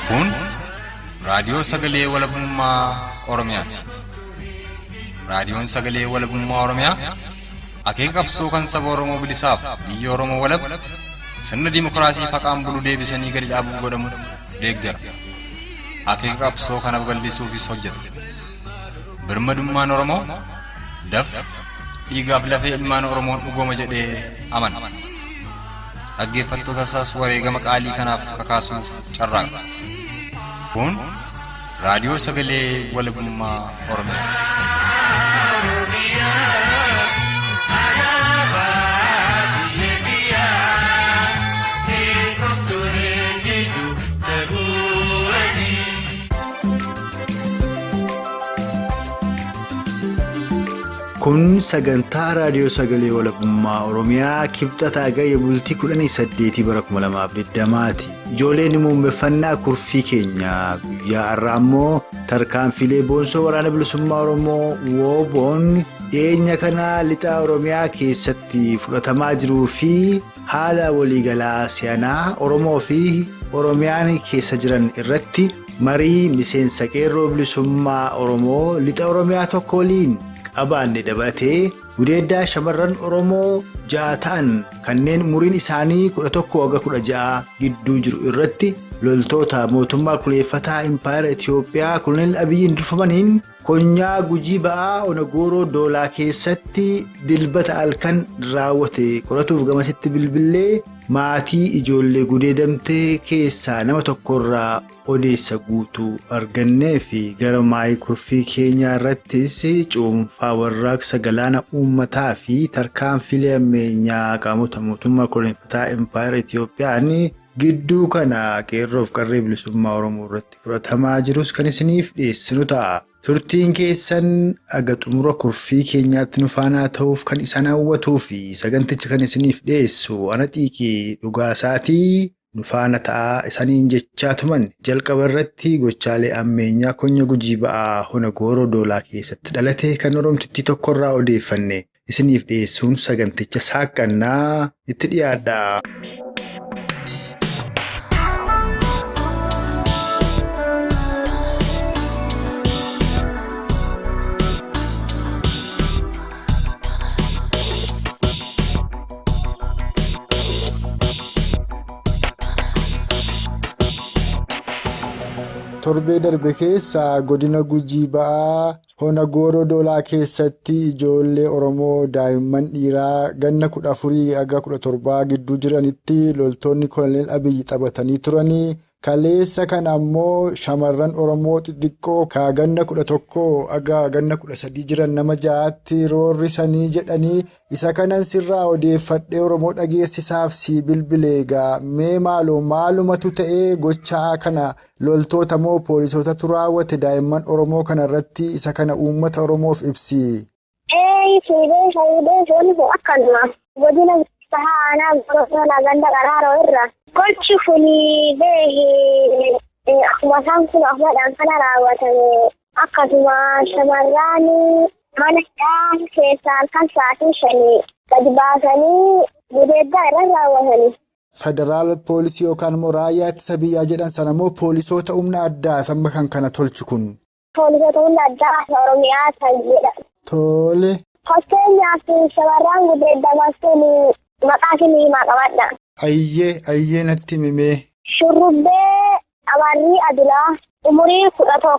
Kun raadiyoo sagalee walabummaa Oromiyaati. Raadiyoon sagalee walabummaa Oromiyaa akeeka qabsoo kan saba Oromoo bilisaaf biyya Oromoo walab sirna dimokiraasii faqaan bulu deebisanii gadi dhaabuuf godhamu deeggara. Akeeka qabsoo kana bal'isuufis hojjeta. Birmadummaan Oromoo dafqa dhiigaaf lafee ilmaan Oromoon dhugooma jedhee amana. Dhaggeeffattoota isaas wareegama qaalii kanaaf kakaasuuf carraaqa. Kun raadiyoo sagalee walabummaa Oromiyaati. Kun sagantaa raadiyoo sagalee walabummaa Oromiyaa kibxataa gayya bultii 18 bara 2020ti. Ijoolleen muummeffannaa kurfii keenya guyyaa har'aa immoo tarkaanfilee boonsoo waraana bilisummaa Oromoo WBO'n dhiyeenya kana lixaa Oromiyaa keessatti fudhatamaa jiruu fi haala waliigalaa siyaanaa Oromoo fi Oromiyaan keessa jiran irratti marii miseensa qeerroo bilisummaa Oromoo lixa Oromiyaa tokko waliin qabaanne dabalatee gudeeddaa shamarran Oromoo 6 ta'an kanneen umuriin isaanii 11-16 gidduu jiru irratti loltoota mootummaa kuleeffataa Impaayera Itiyoophiyaa Koloneel Abiyyiin durfamaniin konyaa Gujii Ba'aa Onagooroo Doolaa keessatti dilbata halkan raawwate qoratuuf gamasitti bilbilee maatii ijoollee gudeedamtee keessaa nama tokkorraa odeessa guutuu argannee fi gara maayii kurfii keenyaa irrattis cuunfaa warraaqsa galaana uummataa fi tarkaanfilee ammeenyaa qaamota mootummaa kuleeffataa Impaayera Itiyoophiyaan gidduu kana qeerroof qarree bilisummaa Oromoo irratti fudhatamaa jirus kan isiniif dhiyeessinu ta'a. Turtiin keessan aga xumura kurfii keenyaatti nu faana ta'uuf kan isaan hawwatuu fi saganticha kan isiniif dhiyeessu ana xiiqii dhugaasaatii nu faana ta'a isaniin jechaa tuman jalqaba irratti gochaalee ammeenyaa konya Gujii Ba'aa Onagooroo Doolaa keessatti dhalate kan Oromtittii tokkorraa odeeffanne isiniif dhiyeessuun saganticha saaqqannaa itti dhiyaadha. Torbee darbe keessa godina Gujii Ba'aa Onagooroo Doolaa keessatti ijoollee Oromoo daa'imman dhiiraa ganna 14-17 gidduu jiranitti loltoonni Koloneel Abiyyi taphatanii turanii kaleessa kana ammoo shamarran Oromoo xixiqqoo kaa ganna 11-13 jiran nama 6tti roorrisanii jedhanii isa kanan sirraa odeeffadhee Oromoo dhageessisaaf si bilbileegaa mee maalumatu ta'ee gochaa kana loltoota moo poolisootatu raawwate daa'imman Oromoo kana irratti isa kana uummata Oromoof ibsi. Fuudhee akkanuma godina Sahaanaa Goronaa ganda qaraaroo irra gochi kuni beekee akkuma isaan kun afmadhaan kana raawwatame akkasuma shamarran mana hidhaa keessaa halkan sa'aatii 5 gadi baasanii gudeeddaa irra raawwatanii. Federaal poolisii yookaan immoo raayyaa ittisa biyyaa jedhan sana moo poolisoota humna addaa amma kan kana tolchu kun? Poolisoota humna addaa Oromiyaa kan jedhan. Tole. Fakkeenyaaf shamarran gudeeddaman sun maqaa keenii himaa qabadha. Ayyee natti mimee. Shurrubbee Abarrii Adulaa umurii 11.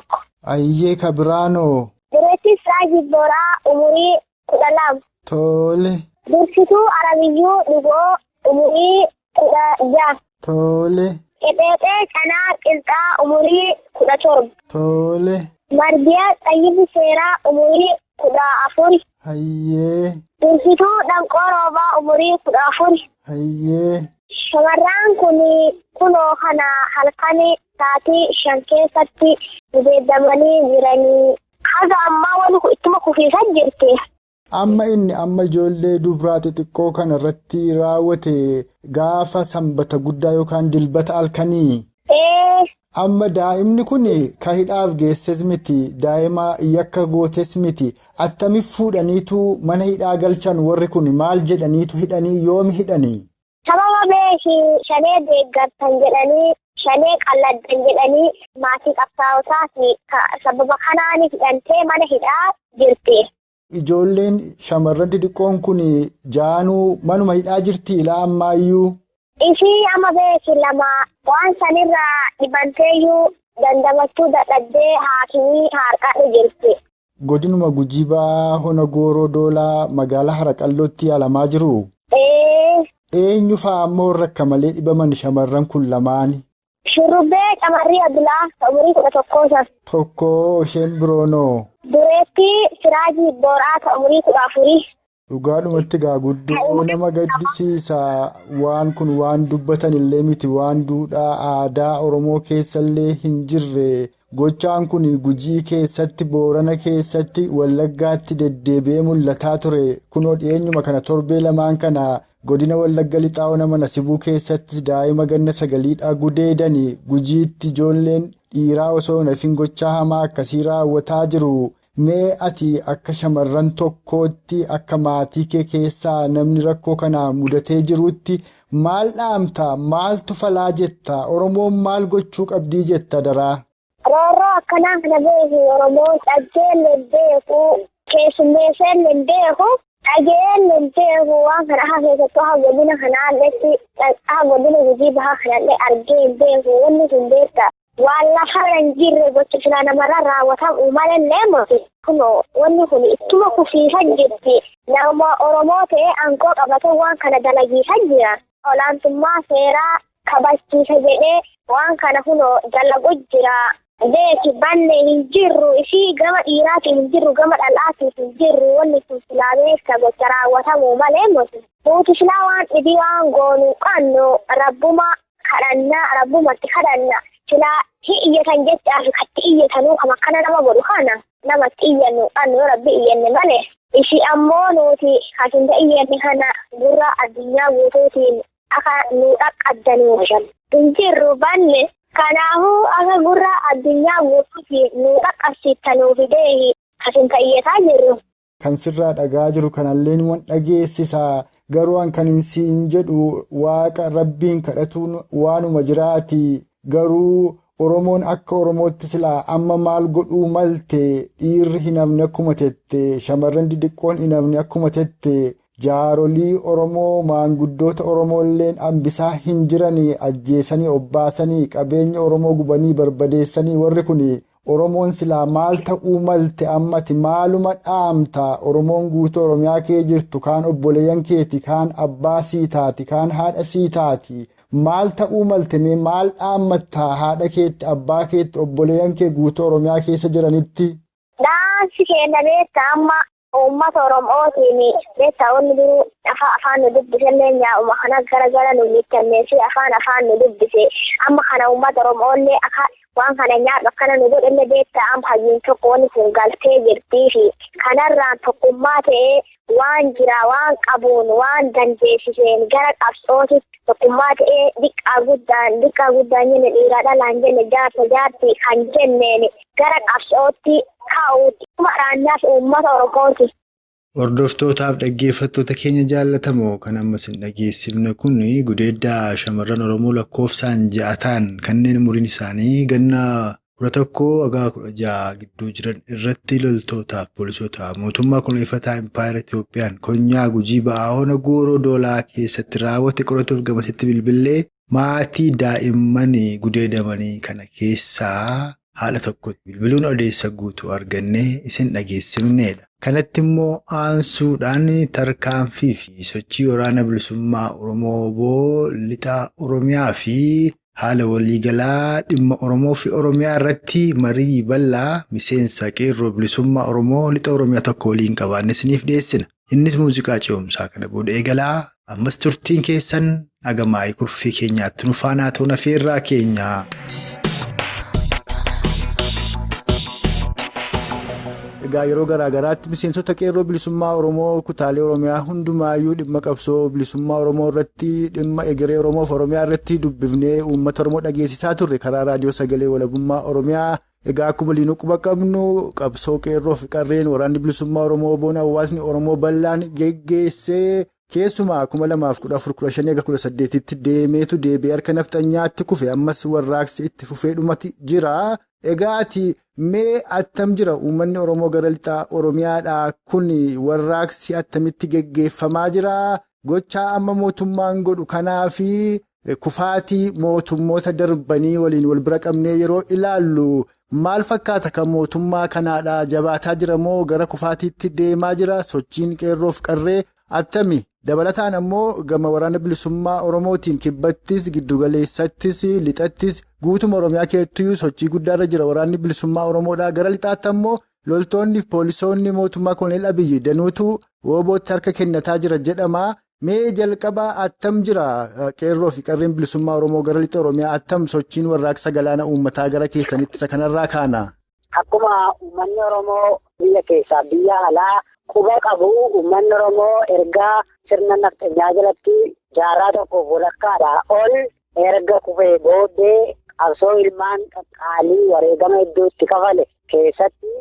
Ayyee Kabiraanoo. Direettis Raajibboraa umurii 12. Tole. Dursituu Arabiyyuu Dhugoo umurii 16. Tole. Qexeexee Canaa Qilxaa umurii 17. Tole. Marbiyaa Xayyibii Seeraa umurii 14. Ayyee. Dursituu Dhanqoo Roobaa umurii 14. Ayyee. Shamarran kunoo kana halkan sa'aatii 5 keessatti gudeeddamanii jiranii haga ammaa wali ittuma kufiisaa jirti. Amma ijoollee dubaraa xixiqqoo kana irratti raawwate gaafa sanbata guddaa yookaan dilbata halkanii. Amma daa'imni kun ka hidhaaf geesses miti daa'ima yakka gootes miti attamiif fuudhaniitu mana hidhaa galchan warri kun maal jedhaniitu hidhanii yoomi hidhanii? Sababa beeki shanee deeggartan jedhanii shalee qalladdan jedhanii maatii qabsaa'otaati sababa kanaaniif hidhantee mana hidhaa jirti. Ijoolleen shamarran xixiqqoon kun jaanuu manuma hidhaa jirti ilaa ammaayyuu. Ishii amma beeki lama waan sanirraa dhibanteeyyuu dandamachuu dadhabdee haakimii harkadhu jirti. Godinuma Gujii Ba'aa Hona Gooroo Doolaa magaalaa Haraqallootti yaalamaa jiru. Eenyu fa'aa ammoo rakka malee dhibaman shamarran kun lamaani? Shurrubbee Qamarrii Abdulaa umurii 11. Tokko isheen biroonoo? Dureetti Siraajii Booraa umurii 14. Dhugaadhumatti guddoo nama gaddisiisa. Waan kun waan dubbatan illee miti, waan duudhaa aadaa Oromoo keessallee hin jirre. Gochaan kun Gujii keessatti, Boorana keessatti, Wallaggaatti deddeebi'ee mul'ataa ture. Kunoo dhiyeenyuma kana torbee lamaan kana godina Wallagga Lixaa Ona Manasibuu keessatti daa'ima ganna 9 gudeedanii Gujiitti ijoolleen dhiiraa osoo hin hafin gochaa hamaa akkasii raawwataa jiru. Mee ati akka shamarran tokkootti akka maatii kee keessaa namni rakkoo kana mudatee jirutti maal dhaamta? Maaltu falaa jetta? Oromoon maal gochuu qabdii jetta daraa? Roorroo akkanaa kana beeku Oromoon dhaggeellee beeku keessummeesseellee beeku dhageellee beeku waan kana haa keessattuu haa godina kanaalletti haa godina Gujii Bahaa kanallee argee beeku wanni sun beekta. Waan lafarra hin jirre gocha silaa namarra raawwatamu malallee moti kunoo wanni kun ittuma kufiisan jirti. Nama Oromoo ta'ee aangoo qabatee waan kana dalagiisan jira. Olaantummaa seeraa kabachiisa jedhee waan kana kunoo dalagu jira. Beeki bannee hin jirru isii gama dhiiraatiin hin jirru gama dhalaatiin hin jirru wanni kun silaa beekta gocha raawwatamu malee moti. Nuti silaa waan dhibee waan goonuu qabnu rabbuma kadhannaa rabbumatti kadhanna. Silaa iyyatan jechaaf katti iyyatanuu kama kana nama godhu kana namatti iyyannu qabnu rabbi iyyanne malee. Ishii ammoo nuti hasinta iyyanne kana gurra addunyaa guutuutiin akka nu dhaqqabdanuu hin jirru banne. Kanaafuu akka gurra addunyaa guutuutiin nu dhaqqabsiitanuu fidee hasinta iyyataa jirru. Kan sirraa dhagaa jiru kanallee waan dhageessisaa garuu kan hin siin jedhu waaqa rabbiin kadhatuun waanuma jiraati. Garuu Oromoon akka Oromootti silaa amma maal godhuu malte dhiirri hin hafne akkuma tette shamarran xixiqqoon hin hafne akkuma tette jaarolii Oromoo maanguddoota Oromoolleen hambisaa hin jiranii ajjeesanii obbaasanii qabeenya Oromoo gubanii barbadeessanii warri kun Oromoon silaa maal ta'uu malte ammati maaluma dhaamta? Oromoon guutuu Oromiyaa kee jirtu kaan obboleeyyan keeti kaan abbaa sii taati kaan haadha sii taati. Maal ta'uu malte mee maal dhaammatta haadha keetti abbaa keetti obboleeyyan kee guutuu Oromiyaa keessa jiranitti? Dhaamsi keenya beekta amma uummata Oromootiin beekta wanni duruu afaan nu dubbisellee nyaa'uma kana gara nu miidhamneefi afaan nu dubbise amma kana uummata Oromooillee akka waan kana nyaadhu akkana nu godhelle beekta amma hayyiin tokko wanni kun galtee jirtiifi kanarraan tokkummaa ta'ee waan jira waan qabuun waan dandeessiseen gara qabsootti tokkummaa ta'ee diqqaa guddaan jenne dhiiraa dhalaan jenne jaarsa jaartii kan jenneen gara qabsootti kaa'uutti maraannaaf uummata Oromooti. Hordoftootaaf dhaggeeffattoota keenya jaallatamoo kan ammas hin dhageessifne kun gudeeddaa shamarran Oromoo lakkoofsaan 6 ta'an kanneen umuriin isaanii ganna 11-16 gidduu jiran irratti loltootaaf poolisoota mootummaa kunuunfataa Impaayera Itiyoophiyaan konyaa Gujii Ba'aa Hona Gooroo Doolaa keessatti raawwate qoratuuf gamasitti bilbilee maatii daa'imman gudeedamanii kana keessaa haala tokkotti bilbiluun odeessa guutuu argannee isin dhageessifneedha. Kanatti immoo aansuudhaan tarkaanfii fi sochii waraana bilisummaa Oromoo Lixaa Oromiyaa fi haala waliigalaa dhimma Oromoo fi Oromiyaa irratti marii bal'aa miseensa qeerroo bilisummaa Oromoo Lixa Oromiyaa tokko waliin qabaanne isiniif dhiyeessina. Innis muuziqaa ce'umsaa kana booda eegalaa ammas turtiin keessan agamaa'ii kurfii keenyaatti nu faana ta'uun afeerraa keenya. Egaa yeroo garaagaraatti miseensota qeerroo bilisummaa Oromoo kutaalee Oromiyaa hundumaayyuu dhimma qabsoo bilisummaa Oromoo irratti dhimma egeree Oromoo fi Oromiyaa irratti dubbifnee uummata Oromoo dhageessisaa turre karaa raadiyoo sagalee walabummaa Oromiyaa. Egaa akkuma liinuu quba qabnu qabsoo qeerroo fi qarreen waraanni bilisummaa Oromoo boona hawaasni Oromoo bal'aan geggeessee keessumaa 2014-15-18tti deemeetu deebi'ee harka nafxanyaatti kufe ammas warraaqsi itti fufee dhumati jira. Egaati mee attam jira uummanni Oromoo gara lixaa Oromiyaadhaa kun warraaqsi attamitti geggeeffamaa jira? Gochaa amma mootummaan godhu kanaa fi kufaatii mootummoota darbanii waliin wal bira qabnee yeroo ilaallu maal fakkaata kan mootummaa kanaadhaa jabaataa jira moo gara kufaatiitti deemaa jira? Sochiin qeerroof qarree attami? Dabalataan ammoo gama waraana bilisummaa Oromootiin kibbattis giddugaleessattis lixattis guutuma Oromiyaa keessattuu sochii guddaarra jira waraanni bilisummaa Oromoodhaa. Gara lixaatti ammoo loltoonni fi poolisoonni mootummaa Koloneel Abiyyi danuutu woobootti harka kennataa jira jedhama. Mee jalqabaa attam jira qeerroo fi qarreen bilisummaa Oromoo gara lixa Oromiyaa attam sochiin warraaqsa galaana uummataa gara keessanitti isa kanarraa kaana? Akkuma uummanni Oromoo biyya keessaa biyya alaa quba qabu uummanni Oromoo ergaa sirna nafxanyaa jalatti jaarraa tokkoof walakkaadhaa ol erga kufee booddee qabsoo ilmaan qaqqaalii wareegama iddootti kafale keessatti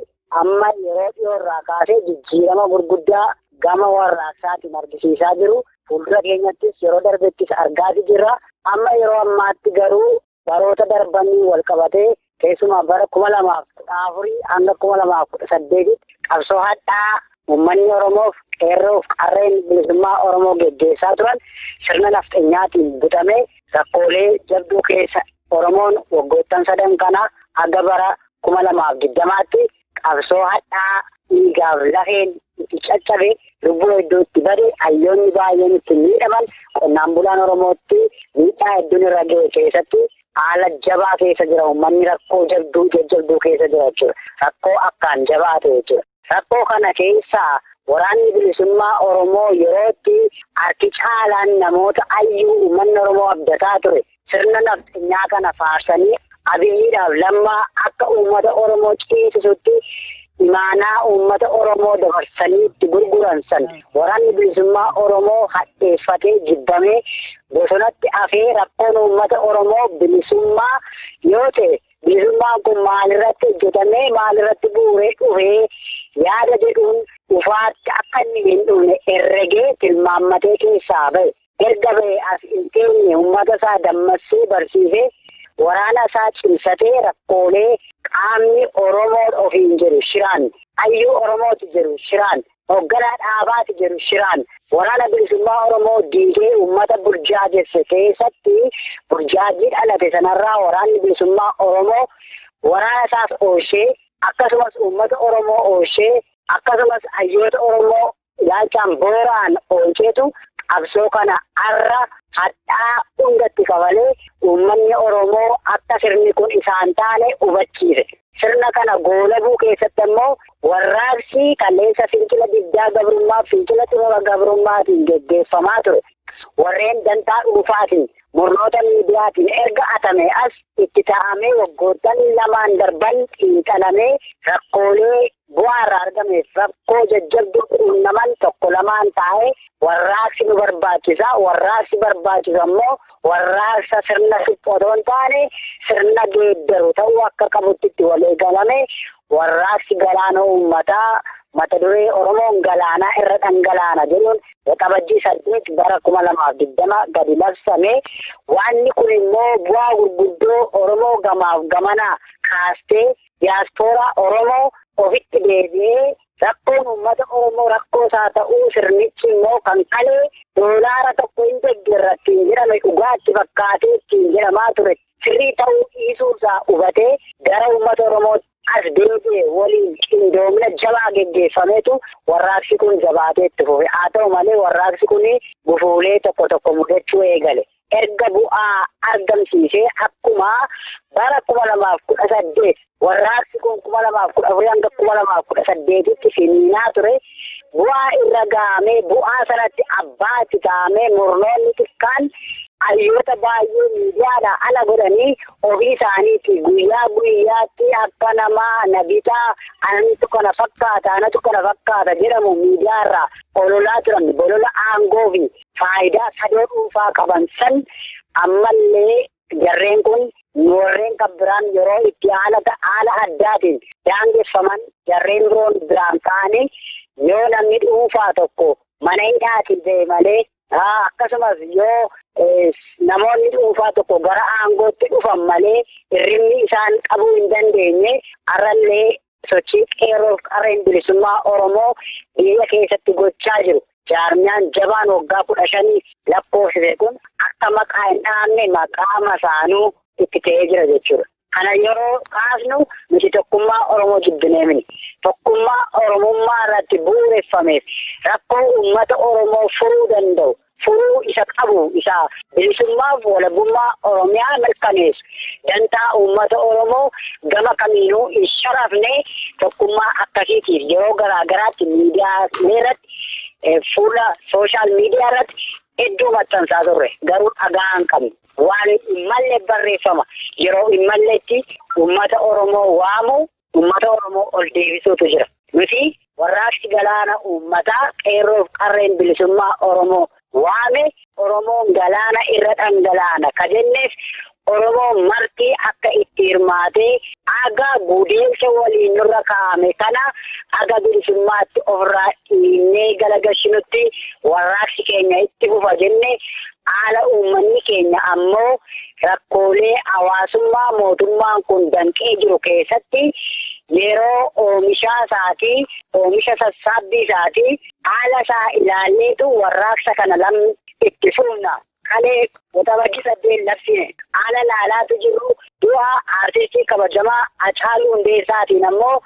amma yeroo dhiyoorraa kaasee jijjiirama gurguddaa gama warraaqsaatiin argisiisaa jiru. Fuuldura keenyattis yeroo darbettis argaati jirra. Amma yeroo ammaatti garuu baroota darbanii wal qabatee keessumaa bara 2014 hanga 2018 qabsoo hadhaa uummanni Oromoof qeerroof qarreen bilisummaa Oromoo geggeessaa turan sirna nafxanyaatiin butamee rakkoolee jabduu keessa Oromoon waggoottan 7 kana hanga bara 2020tti qabsoo hadhaa dhiigaaf lafeen itti caccabe lubbuu iddootti bade hayyoonni baay'een itti miidhaman qonnaan bulaan Oromootti miidhaa hedduun irra ga'e keessatti haala jabaa keessa jira. Uummanni rakkoo jajjabduu keessa jira jechuudha. Rakkoo akkaan jabaa ta'e jechuudha. Rakkoo kana keessaa waraanni bilisummaa Oromoo yerootti harki caalaan namoota ayyuu uummanni Oromoo abdataa ture sirna nafxanyaa kana faarsanii Abiyyiidhaaf Lammaa akka uummata Oromoo ciisisutti imaanaa uummata Oromoo dabarsanii itti gurguran san waraanni bilisummaa Oromoo hadheeffatee jibbamee bosonatti afee rakkoon uummata Oromoo bilisummaa yoo ta'e bilisummaan kun maalirratti hojjetamee maalirratti bu'uuree dhufee yaada jedhuun dhufaatti akka inni hin dhufne herregee tilmaammatee keessaa ba'e. Erga ba'e as hin teenye uummata isaa dammassee barsiisee waraana isaa cimsatee rakkoolee qaamni Oromoo ofiin jiru shiraan hayyuu Oromooti jiru shiraan hoogganaa dhaabaati jiru shiraan waraana bilisummaa Oromoo diigee uummata burjaajesse keessatti burjaajii dhalate sanarraa waraanni bilisummaa Oromoo waraana isaas oolchee akkasumas uummata Oromoo oolchee akkasumas hayyoota Oromoo ilaalchaan booraan oolcheetu qabsoo kana har'a hadhaa hundatti kafalee uummanni Oromoo akka sirni kun isaan taane hubachiise. Sirna kana goolabuu keessatti immoo warraaqsi qilleensa fincila diddaa gabrummaa fincila xumura gabrummaatiin geggeeffamaa ture. Warreen dantaa dhuunfaatiin murnoota miidiyaatiin erga atame as itti taa'amee waggoottan 2 darban xiinxalamee rakkoolee bu'aa irraa argameef rakkoo jajjabduu quunnaman 1-2 taa'ee warraaqsi nu barbaachisa. Warraaqsi barbaachisa immoo warraaqsa sirna suphatoo hin taane sirna geeddaru ta'uu akka qabutti itti waliigalame warraaqsi galaana uummataa mata duree Oromoon galaanaa irra dhangalaana jedhuun waxabajjii 8 bara 2020 gadi labsame. Waanni kun immoo bu'aa gurguddoo Oromoo gamaaf gamanaa kaastee diyaaspooraa Oromoo ofitti deebi'ee rakkoon uummata Oromoo rakkoo isaa ta'uu sirnichi immoo kan qalee doolaara tokko hin deeggarrattiin jedhame dhugaatti fakkaatee ittiin jedhamaa ture sirrii ta'uu dhiisuusaa hubatee gara uummata Oromootti as deebi'ee waliin qindoomina jabaa geggeeffameetu warraaqsi kun jabaatee itti fufe. Haa ta'u malee warraaqsi kun gufuulee tokko mudachuu eegale. Erga bu'aa argamsiisee akkuma bara 2018 warraaqsi kun 2014 hanga 2018tti finiinaa ture. Bu'aa irra gahamee bu'aa sanatti abbaatti taa'amee murnoonni xiqqaan hayyoota baay'ee miidiyaadhaan ala godhanii ofii isaaniitti guyyaa guyyaatti akka namaa nabitaa anatu kana fakkaata jedhamu miidiyaarraa ololaa turan bolola aangoo fi faayidaa sadoo dhuunfaa qaban san ammallee jarreen kun warreen kan biraan yeroo itti haala addaatiin daangeffaman jarreen biroon biraan ta'anii yoo namni dhuunfaa tokko mana hidhaatiin ta'e malee akkasumas yoo namoonni dhuunfaa tokko gara aangootti dhufan malee hirribni isaan qabuu hin dandeenye har'allee sochii qeerroof qarreen bilisummaa Oromoo biyya keessatti gochaa jiru. Jaarmiyaan jabaan waggaa 15 lakkoofsise kun akka maqaa hin dhahamne maqaa masaanuu itti ta'ee jira jechuudha. Kana yeroo kaasnu nuti tokkummaa Oromoo jibbinee miti. Tokkummaa Oromummaa irratti bu'uureffameef rakkoo uummata Oromoo furuu danda'u. Furuu isa qabu isa bilisummaaf walabummaa Oromiyaa mirkaneessu. Dantaa uummata Oromoo gama kamiinuu hin sharafne tokkummaa akkasiitiif yeroo garaa garaatti miidiyaa irratti fuula sooshaal miidiyaa irratti hedduu maxxansaa turre. Garuu dhagaa hin qabnu. Waan hin malle barreeffama. Yeroo hin malletti uummata Oromoo waamu, uummata Oromoo ol deebisuutu jira. Nuti warraaqsi galaana uummataa qeerroof qarreen bilisummaa Oromoo waame Oromoon galaana irra dhangalaana ka jenneef Oromoon marti akka itti hirmaatee aga gudeelcha waliin nurra kaa'ame kana aga bilisummaatti ofirraa dhiinnee galagashinutti warraaqsi keenya itti fufa jenne haala uummanni keenya ammoo rakkoolee hawaasummaa mootummaan kun danqee jiru keessatti yeroo oomishaa isaatii oomisha sassaabbii isaatii haala isaa ilaalleetu warraaqsa kana lamni itti fufna. Kalee waxabajji 8 labsine haala laalaatu jiru du'a aartistii kabajamaa Hacaaluu Hundeessaatiin ammoo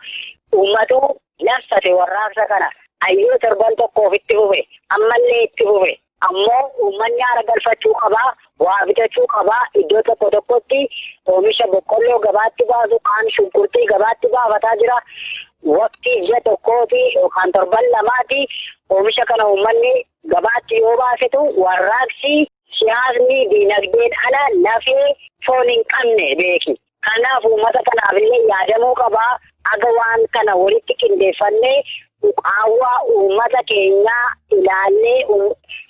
uummatu labsate warraaqsa kana ayyoo torban tokkoof itti fufe ammallee itti fufe ammoo uummanni haara galfachuu qabaa waa bitachuu qabaa iddoo tokko tokkotti oomisha boqqolloo gabaatti baasu kaan shunkurtii gabaatti baafataa jira. Waqtii ji'a tokkooti yookaan torban lamaati oomisha kana uummanni gabaatti yoo baasetu warraaqsi siyaasni diinagdeen ala lafee foon hin qabne beeki. Kanaaf uummata kanaafillee yaadamuu qabaa aga waan kana walitti qindeeffannee qaawwaa uummata keenyaa ilaallee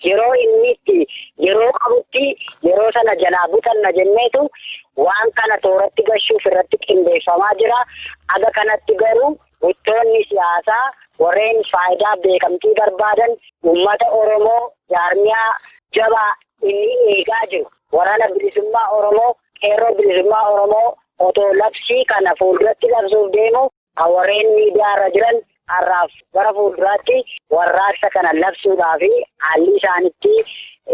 yeroo inni itti yeroo qabutti yeroo sana jalaa butanna jenneetu waan kana tooratti gashuuf irratti qindeeffamaa jira. Aga kanatti garuu bultoonni siyaasaa warreen faayidaa beekamtii barbaadan uummata Oromoo jaarmiyaa jabaa inni eegaa jiru. Waraana bilisummaa Oromoo, qeerroo bilisummaa Oromoo otoo labsii kana fuulduratti labsuuf deemu warreen miidiyaa irra jiran har'aaf gara fuulduraatti warraaqsa kana labsuudhaaf haalli isaanitti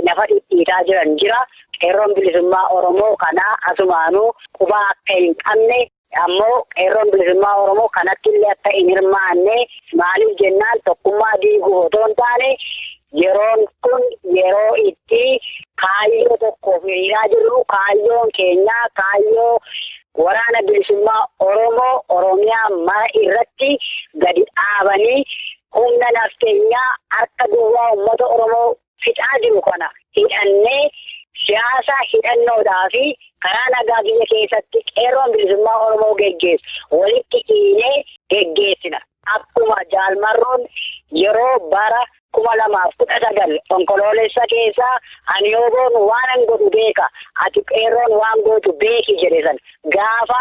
lafa dhidhiitaa jiran jira. Qeerroon bilisummaa Oromoo kanaa asumaanuu quba akka hin qabne ammoo qeerroon bilisummaa Oromoo kanatti illee akka hin hirmaanne maaliif jennaan tokkummaa diiguu otoo hin taane yeroon kun yeroo itti kaayyoo tokkoof hiriiraa jirru kaayyoon keenyaa kaayyoo waraana bilisummaa Oromoo Oromiyaa mara irratti gadi dhaabanii humna nafteenyaa harka duwwaa uummata Oromoo fixaa jiru kana hidhannee siyaasa hidhannoodhaa fi karaa nagaa biyya keessatti qeerroon bilisummaa Oromoo geggeessu walitti hiinee geggeessina. Akkuma jaalmarroon yeroo bara 2019 onkoloolessa keessaa ani yooboon waan godhu beeka ati qeerroon waan gootu beeki jedhe san gaafa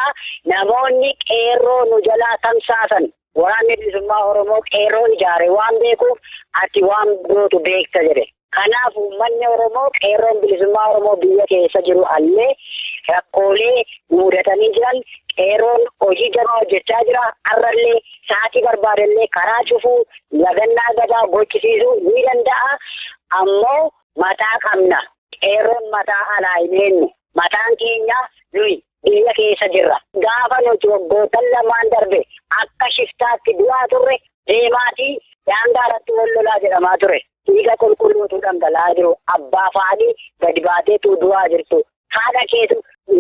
namoonni qeerroo nu jalaa tamsaasan waraanni bilisummaa Oromoo qeerroo ijaare waan beekuuf ati waan gootu beekta jedhe. Kanaaf uummanni Oromoo qeerroon bilisummaa Oromoo biyya keessa jiru allee rakkoolee mudatanii jiran qeerroon hojii jabaa hojjechaa jira. Har'allee sa'aatii barbaadellee karaa cufuu lagannaa gabaa gochisiisuu ni danda'a. Ammoo mataa qabna. Qeerroon mataa alaa hin eenyu. Mataan keenya nuyi biyya keessa jirra. Gaafa nuti waggoottan lamaan darbe akka shiftaatti du'aa turre deemaatii daangaa irratti wal lolaa jedhamaa ture. Dhiiga qulqulluutu dhangala'aa jiru. Abbaa faadii gadi baateetu du'aa jirtu. Haadha keetu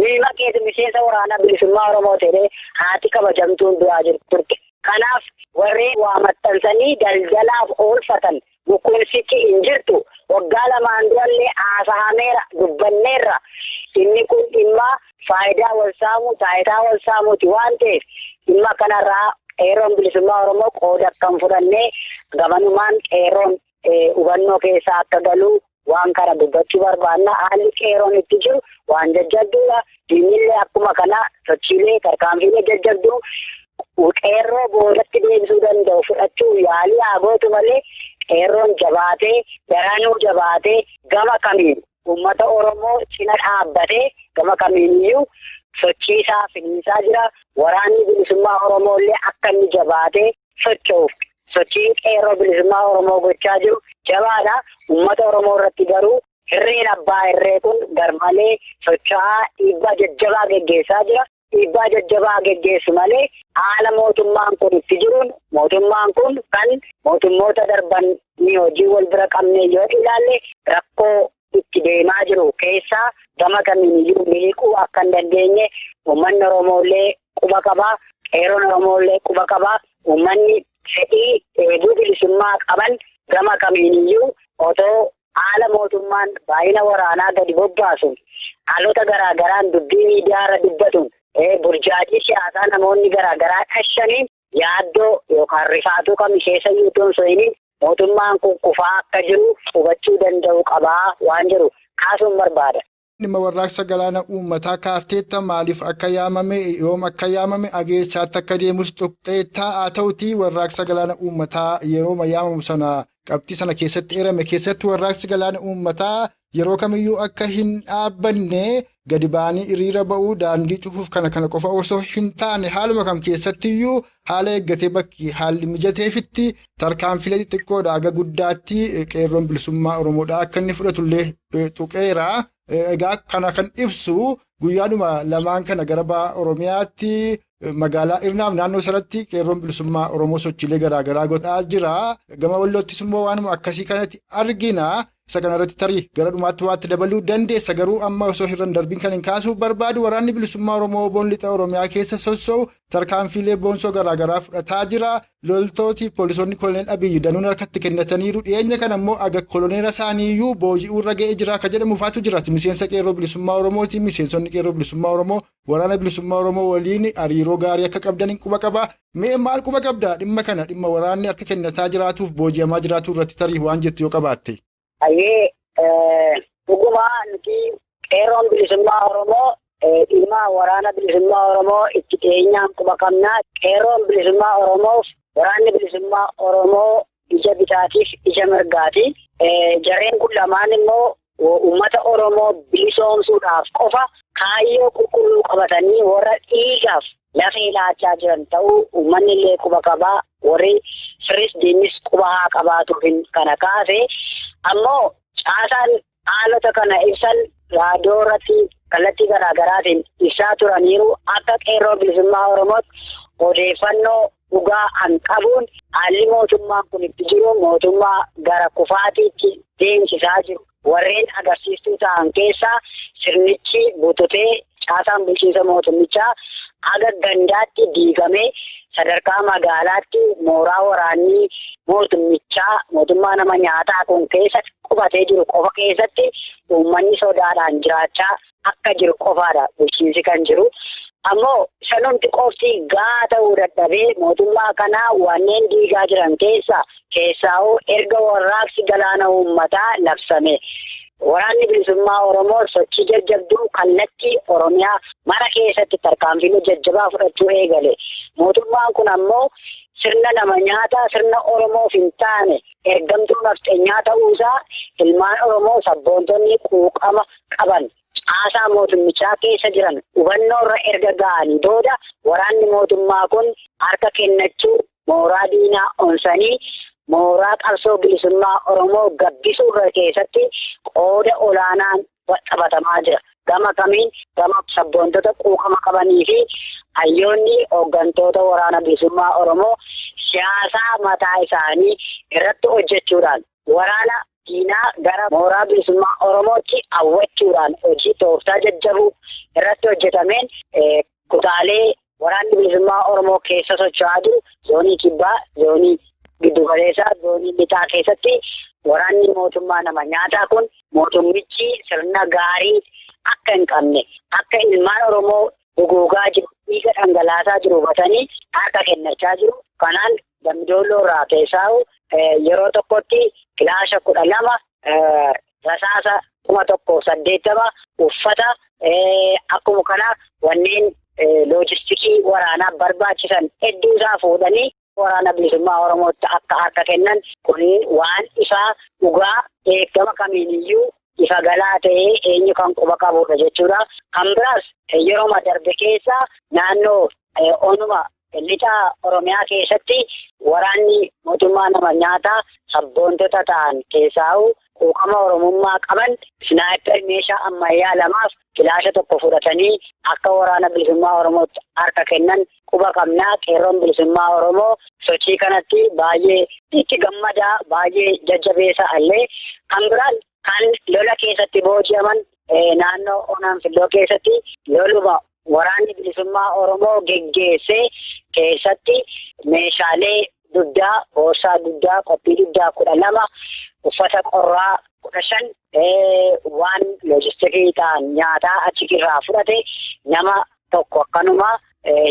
ilma keetu miseensa waraana bilisummaa Oromoo ta'ee haati kabajamtuun du'aa jirti. Kanaaf warreen waa maxxansanii daldalaaf oolfatan bukuunsichi hin jirtu. Waggaa lamaan durallee haasahameera dubbanneerra. Inni kun dhimma faayidaa wal saamuu taayitaa wal saamuuti waan ta'eef dhimma kanarraa qeerroon bilisummaa Oromoo qooda akkam fudhannee gamanumaan qeerroon hubannoo keessa akka galuu waan kana dubbachuu barbaanna. Haalli qeerroon itti jiru waan jajjabduudha. Diinillee akkuma kana sochiilee tarkaanfiilee jajjabduu qeerroo boodatti deebisuu danda'u fudhachuu yaalii haa gootu malee qeerroon jabaatee daranuu jabaatee gama kamiin uummata Oromoo cina dhaabbatee gama kamiiniyyuu sochii isaa finiinsaa jira. Waraanni bilisummaa Oromoo illee akka inni jabaatee socho'uuf sochii qeerroo bilisummaa Oromoo gochaa jiru jabaadha. Uummata Oromoo irratti garuu hirreen abbaa irree kun garmalee socho'aa dhiibbaa jajjabaa geggeessaa jira. Dhiibbaa jajjabaa geggeessu malee haala mootummaan kun itti jiruun mootummaan kun kan mootummoota darban ni hojii wal bira qabne yoo ilaalle rakkoo itti deemaa jiru keessaa gama kamiiniyyuu miliquu akka hin dandeenye uummanni Oromooillee quba qabaa, qeerroon Oromooillee quba qabaa. Uummanni fedhii eeguu bilisummaa qaban gama kamiiniyyuu otoo haala mootummaan baay'ina waraanaa gadi bobbaasuun haalota garaagaraan dubbii miidiyaarra dubbatuun burjaajii siyaasaa namoonni garaagaraa dhashaniin yaaddoo yookaan rifaatuu kam keessa yuutuun so'iniin mootummaan kun kufaa akka jiru hubachuu danda'u qabaa waan jiru kaasuun barbaada. Dhimma warraaqsa galaana uummataa kaafteetta maaliif akka yaamame yoom akka yaamame ageessaatti akka deemus tuqxeettaa haa ta'utii warraaqsa galaana uummataa yeroo yaamamu sana qabxii sana keessatti eerame keessatti warraaqsi galaana uummataa yeroo kamiyyuu akka hin dhaabbanne gadi ba'anii hiriira ba'uu daandii cufuuf kana qofa osoo hin taane haaluma kam keessattiyyuu haala eeggatee bakki haalli mijateefitti tarkaanfilee xixiqqoodha aga guddaatti qeerroon bilisummaa Oromoodhaa akka inni fudhatullee tuqeera. Egaa kana kan ibsu guyyaadhuma lamaan kana gara ba'a Oromiyaatti magaalaa Irnaaf naannoo sanatti qeerroon bilisummaa Oromoo sochiilee garaagaraa godhaa jira. Gama Walloottis immoo waanuma akkasii kanatti argina. Isa kanarratti tarii gara dhumaatti waatti dabaluu dandeessa garuu amma osoo hin darbiin kan hin kaasuu barbaadu waraanni bilisummaa Oromoo boon lixa Oromiyaa keessa sossoo'u tarkaanfiilee boonsoo garaagaraa fudhataa jira. Loltooti poolisoonni koloneel Abiyyi danuun harkatti kennataniiru dhiyeenya kana immoo aga koloneela isaaniiyyuu booji'uu irra ga'ee jira akka jedhamu faatu jiraati. Miseensa qeerroo bilisummaa Oromooti. Miseensonni qeerroo bilisummaa Oromoo waraana bilisummaa Oromoo waliin hariiroo gaarii akka qabdaniin quba qaba. Mee maal quba qabda dhimma kana dhimma waraanni harka kennataa jiraatuuf booji'amaa jiraatu irratti tarii waan jettu yoo qabaatte. Ayyee dhugumaa nuti qeerroon bilisummaa Oromoo dhimma waraana bilisummaa Oromoo itti dhiyeenyaan quba qabnaa. Qeerroon bilisummaa Oromoof waraanni bilisummaa Oromoo ija bitaatiif ija mirgaati. Jarreen kun lamaan immoo uummata Oromoo bilisoomsuudhaaf qofa kaayyoo qulqulluu qabatanii warra dhiigaaf lafee laachaa jiran ta'uu uummanni illee quba qabaa. Warri firis diinnis quba haa qabaatuuf kana kaase. Ammoo caasaan haalota kana ibsan raadiyoo irratti kallattii garaagaraatiin ibsaa turaniiru akka qeerroo bilisummaa Oromootti odeeffannoo dhugaa an qabuun haalli mootummaan kun itti jiru mootummaa gara kufaatiitti deemsisaa jiru. Warreen agarsiistuu ta'an keessaa sirnichi bututee caasaan bulchiinsa mootummichaa aga gandaatti diigamee sadarkaa magaalaatti mooraa waraanni mootummichaa mootummaa nama nyaataa kun keessa qubatee jiru qofa keessatti uummanni sodaadhaan jiraachaa akka jiru qofaadha bulchiinsi kan jiru. Ammoo sanumti qofti gaa ta'uu dadhabee mootummaa kanaa wanneen diigaa jiran keessaa'uu erga warraaqsi galaana uummataa labsame. Waraanni bilisummaa Oromoo sochii jajjabduu kallattii Oromiyaa mara keessatti tarkaanfilee jajjabaa fudhachuu eegale. Mootummaan kun ammoo sirna nama nyaataa sirna Oromoof hin taane ergamtuu nafxeenyaa ta'uusaa ilmaan Oromoo sabboontonni quuqama qaban caasaa mootummichaa keessa jiran hubannoo irra erga ga'anii booda waraanni mootummaa kun harka kennachuu mooraa diinaa onsanii mooraa qabsoo bilisummaa Oromoo gabbisuu irra keessatti qooda olaanaan taphatamaa jira. Gama kamiin gama sabboontota quuqama qabanii fi hayyoonni hooggantoota waraana bilisummaa Oromoo siyaasaa mataa isaanii irratti hojjechuudhaan waraana diinaa gara mooraa bilisummaa Oromootti hawwachuudhaan hojii tooftaa jajjabuu irratti hojjetameen kutaalee waraanni bilisummaa Oromoo keessa socho'aa jiru zoonii kibbaa, zoonii giddugaleessaa, zoonii lixaa keessatti waraanni mootummaa nama nyaataa kun mootummichi sirna gaarii akka hin qabne akka ilmaan Oromoo dugoogaa jiru dhiiga dhangalaasaa jiru hubatanii harka kennachaa jiru. Kanaan Dambidolloo irraa keessaa'u yeroo tokkotti kilaasha 12 rasaasa 1,180 uffata akkuma kana wanneen loojistikii waraanaa barbaachisan hedduu isaa fuudhanii waraana bilisummaa Oromootti akka harka kennan kun waan isaa dhugaa eegama kamiiniyyuu ifa galaa ta'ee eenyu kan quba qabudha jechuudha. Kan biraas yeroo darbe keessa naannoo onuma lixa Oromiyaa keessatti waraanni mootummaa nama nyaataa sabboontota ta'an keessaa quuqama Oromummaa qaban snaayipper meeshaa ammayyaa lamaaf kilaasha tokko fudhatanii akka waraana bilisummaa Oromootti harka kennan quba qabnaa. Qeerroon bilisummaa Oromoo sochii kanatti baay'ee itti gammadaa, baay'ee jajjabeessa illee. Kan biraan kan lola keessatti booji'aman naannoo Onaan Filloo keessatti loluma waraanni bilisummaa Oromoo geggeessee keessatti meeshaalee dugdaa, boorsaa dugdaa, qophii dugdaa 12, uffata qorraa 15, waan loojistikii ta'an nyaataa achi irraa fudhate nama tokko akkanuma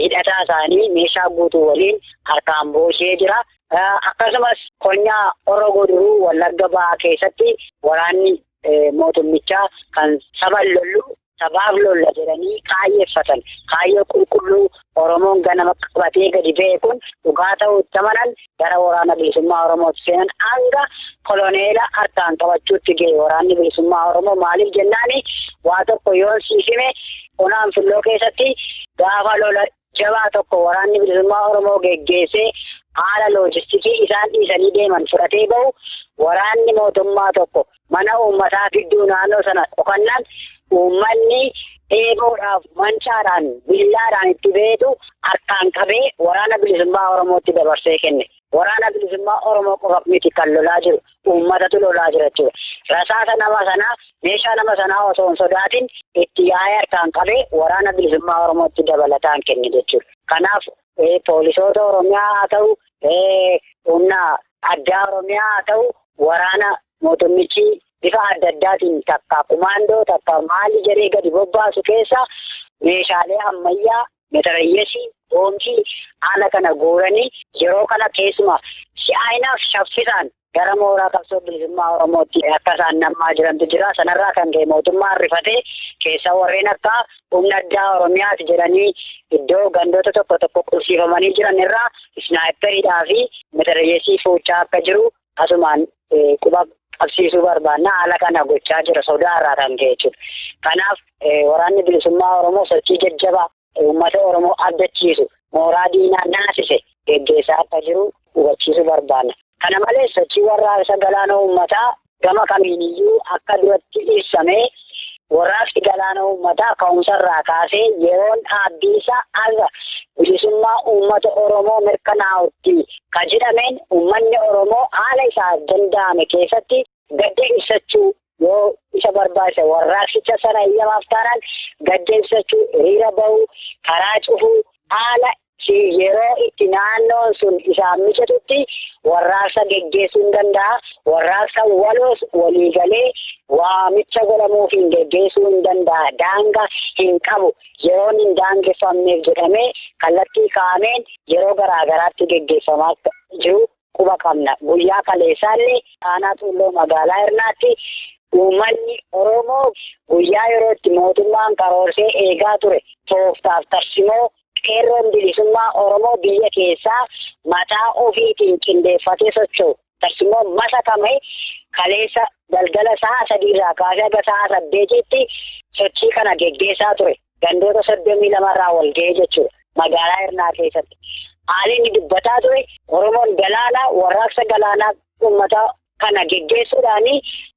hidhataa isaanii meeshaa guutuu waliin harkaan booshee jira. Akkasumas konyaa Horroo Guduruu Wallagga Bahaa keessatti waraanni mootummichaa kan saban lollu sabaaf lolla jedhanii kaayyeeffatan kaayyoo qulqulluu Oromoon ganama qabatee gadi ba'e kun dhugaa ta'uutti amanan gara waraana bilisummaa Oromootti seenan hanga koloneela harkaan qabachuutti ga'e. Waraanni bilisummaa Oromoo maaliif jennaani waa tokko yoon siifime Onaan Filloo keessatti gaafa lola jabaa tokko waraanni bilisummaa Oromoo geggeessee haala loojistikii isaan dhiisanii deeman fudhatee bahu waraanni mootummaa tokko mana uummataa gidduu naannoo sana dhokannaan uummanni eeboodhaaf mancaadhaan billaadhaan itti beetu harkaan qabee waraana bilisummaa Oromootti dabarsee kenne. Waraana bilisummaa Oromoo qofa miti kan lolaa jiru uummatatu lolaa jira jechuudha. Rasaasa nama sanaa meeshaa nama sanaa osoo hin sodaatin itti yaa'ee harkaan qabee waraana bilisummaa Oromootti dabalataan kenne jechuudha. Kanaaf poolisoota Oromiyaa haa ta'u humna addaa Oromiyaa haa ta'u waraana mootummichi bifa adda addaatiin takka kumaandoo takka maali jedhee gadi bobbaasu keessa meeshaalee ammayyaa meetarayyesii boombii haala kana guuranii yeroo kana keessuma si'aayinaaf shaffisaan gara mooraa qabsoo bilisummaa Oromootti akka isaan namaa jirantu jira. Sanarraa kan ka'e mootummaan rifatee keessa warreen akka humna addaa Oromiyaati jedhanii iddoo gandoota tokko tokko qulsiifamanii jiran irraa snaayiperiidhaa fi meetarayyesii fuuchaa akka jiru asumaan quba qabsiisuu barbaanna. Haala kana gochaa jira sodaa irraa kan ka'e jechuudha. Kanaaf waraanni bilisummaa Oromoo sochii jajjabaa uummata Oromoo abdachiisu mooraa diinaa naasise geggeessaa akka jiru hubachiisuu barbaanna. Kana malees sochii warraaqsa galaana uummataa gama kamiiniyyuu akka duratti ibsamee warraaqsi galaana uummataa ka'umsarraa kaasee yeroon dhaabbii isaa akka bilisummaa uummata Oromoo mirkanaa'utti kan jedhameen uummanni Oromoo haala isaa danda'ame keessatti gadda ibsachuu yoo isa barbaachise warraaqsicha sana eeyyamaaf taanaan gadda ibsachuu, hiriira bahuu, karaa cufuu haala yeroo itti naannoon sun isaan mijatutti warraaqsa geggeessuu hin danda'a. Warraaqsa waloos waliigalee waamicha godhamuufiin geggeessuu hin danda'a. Daangaa hin qabu. Yeroon hin daangeffamneef jedhamee kallattii kaa'ameen yeroo garaagaraatti geggeeffamaa jiru quba qabna. Guyyaa kaleessaallee aanaa Tulloo magaalaa Hirnaatti uummanni Oromoo guyyaa yeroo itti mootummaan karoorsee eegaa ture tooftaaf tarsimoo qeerroon bilisummaa Oromoo biyya keessaa mataa ofiitiin qindeeffatee socho'u. Tarsimoo masakame kaleessa galgala sa'a 3 irraa kaasee hanga sa'a 8tti sochii kana geggeessaa ture. Gandoota 32 irraa wal ga'ee jechuudha. Magaalaa Hirnaa keessatti. Haalli inni dubbataa ture Oromoon galaanaa warraaqsa galaanaa uummata kana geggeessuudhaan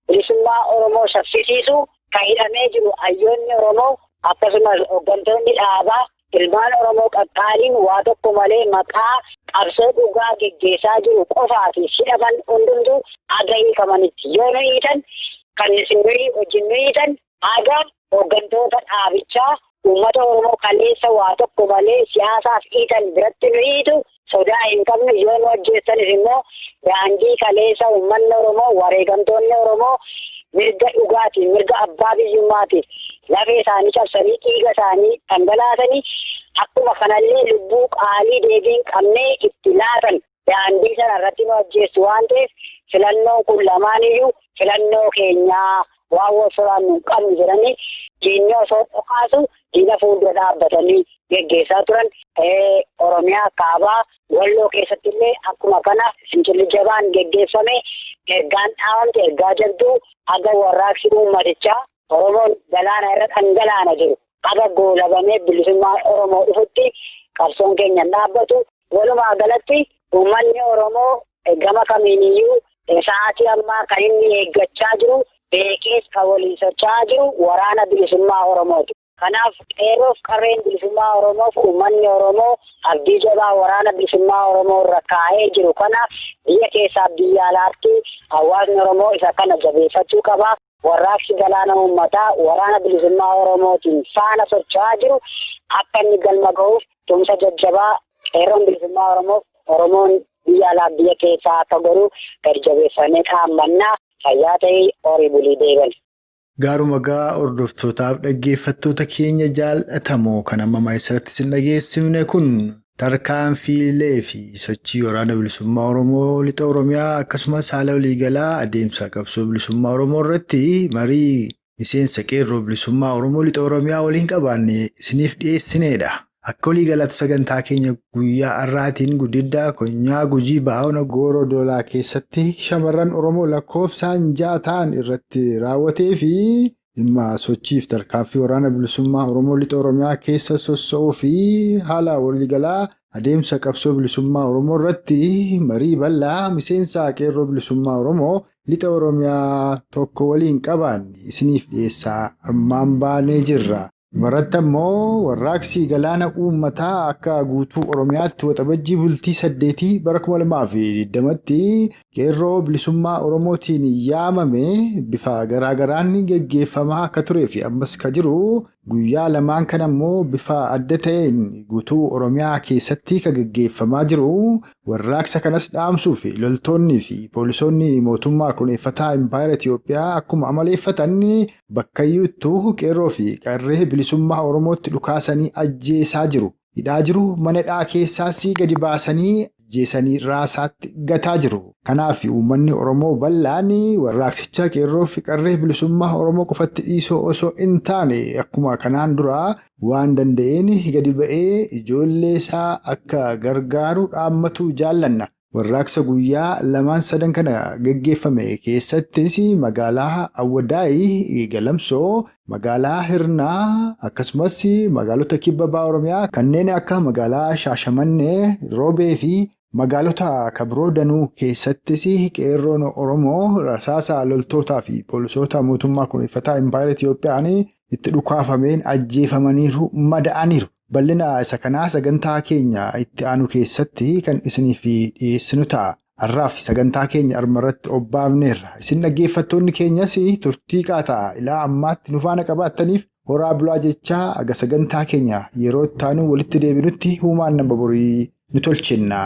bilisummaa Oromoo saffisiisu kan hidhamee jiru hayyoonni Oromoo akkasumas hooggantoonni dhaabaa ilmaan Oromoo qaqqaaliin waa tokko malee maqaa qabsoo dhugaa geggeessaa jiru qofaa fi hidhaman hundumtuu aga hiikamanitti yoo nu hiitan kan sirrii wajjin nu hiitan aga hooggantoota dhaabichaa uummata Oromoo kaleessa waa tokko malee siyaasaaf hiitan biratti nu hiitu sodaa hin qabnu. Yoo nu ajjeessanis immoo daandii kaleessa uummanni Oromoo wareegamtoonni Oromoo mirga dhugaatiin mirga abbaa biyyummaatiif lafee isaanii cabsanii dhiiga isaanii dhangalaasanii akkuma kanallee lubbuu qaalii deebiin qabnee itti laatan daandii sana irratti nu ajjeessu waan ta'eef filannoon kun lamaaniyyuu filannoo keenyaa waan wasoraan nu qabnu jedhanii diinni osoo dhokaasu diina fuuldura dhaabbatanii geggeessaa turan. Oromiyaa kaabaa Walloo keessatti illee akkuma kana fincilli jabaan geggeeffame ergaan dhaawamte ergaa jabduu aga warraaqsi uummatichaa Oromoon galaana irra dhangalaana jiru aga goolabamee bilisummaa Oromoo dhufutti qabsoon keenya dhaabbatu. Walumaa galatti uummanni Oromoo gama kamiiniyyuu sa'aatii ammaa kan inni eeggachaa jiru beekees kan waliin socho'aa jiru waraana bilisummaa Oromooti. Kanaaf qeerroof qarreen bilisummaa Oromoof uummanni Oromoo abdii jabaa waraana bilisummaa Oromoo irra kaa'ee jiru. Kanaaf biyya keessaa biyya alaatti hawaasni Oromoo isa kana jabeeffachuu qaba. Warraaqsi galaana uummataa waraana bilisummaa Oromootiin faana socho'aa jiru akka inni galma ga'uuf tumsa jajjabaa qeerroon bilisummaa Oromoof Oromoon biyya alaa biyya keessaa akka godhu gadi jabeeffannee dhaammannaa fayyaa ta'ee horii bulii deeban. Gaaruma gaa hordoftootaaf dhaggeeffattoota keenya jaallatamoo kan amma isarratti sin dhageessifne kun tarkaanfiilee fi sochii waraana bilisummaa Oromoo lixa Oromiyaa akkasumas haala waliigalaa adeemsa qabsoo bilisummaa Oromoo irratti marii miseensa qeerroo bilisummaa Oromoo lixa Oromiyaa waliin qabaanne isiniif dhiyeessineedha. Akka waliigalaatti sagantaa keenya guyyaa har'aatiin gudiddaa konyaa Gujii Baa'oona Gooroo Doolaa keessatti shamarran Oromoo lakkoofsaan 6 ta'an irratti raawwatee fi dhimma sochiif tarkaanfii waraana bilisummaa Oromoo lixa Oromiyaa keessa sossoo'uu fi haala waliigalaa adeemsa qabsoo bilisummaa Oromoo irratti marii bal'aa miseensa qeerroo bilisummaa Oromoo lixa Oromiyaa tokko waliin qabaanne isiniif dhiyeessaa ammaan baanee jirra. Baratti ammoo warraaqsi galaana uummataa akka guutuu Oromiyaatti waxabajjii bultii 8 bara 2020tti qeerroo bilisummaa Oromootiin yaamame bifa garaagaraan geggeeffamaa akka turee fi ammas ka jiru guyyaa lamaan kan ammoo bifa adda ta'een guutuu Oromiyaa keessatti ka geggeeffamaa jiru warraaqsa kanas dhaamsuu fi loltoonni fi poolisoonni mootummaa kuneeffataa Impaayera Itiyoophiyaa akkuma amaleeffatan bakkayyuuttuu qeerroo fi qarree bilisummaa Oromootti dhukaasanii ajjeesaa jiru. Hidhaa jiru manadhaa keessaas gadi baasanii ajjeesanii raasaatti gataa jiru. Kanaaf uummanni Oromoo bal'aan warraaqsicha qeerroo fi qarree bilisummaa Oromoo qofatti dhiisoo osoo hin taane akkuma kanaan dura waan danda'een gadi ba'ee ijoollee isaa akka gargaaru dhaammatu jaallanna. Warraaqsa guyyaa 2-3 kana geggeeffame keessattis magaalaa Awwadaayii Galamsoo, magaalaa Hirnaa akkasumas magaalota kibba ba'a Oromiyaa kanneen akka magaalaa Shaashamannee, Roobee fi magaalota kabiroo danuu keessattis qeerroon Oromoo rasaasa loltootaa fi poolisoota mootummaa kuneeffataa Impaayera Itiyoophiyaan itti dhukaafameen ajjeefamaniiru mada'aniiru. Bal'ina isa kanaa sagantaa keenya itti aanu keessatti kan isiniif dhiyeessinu ta'a. Har'aaf sagantaa keenya armarratti obbaafneerra. Isin dhaggeeffattoonni keenyas turtii qaataa ilaa ammaatti nu faana qabaattaniif horaa bulaa jechaa aga sagantaa keenya yeroo itti aanu walitti deebinutti huumaan nama borii nu tolchinna.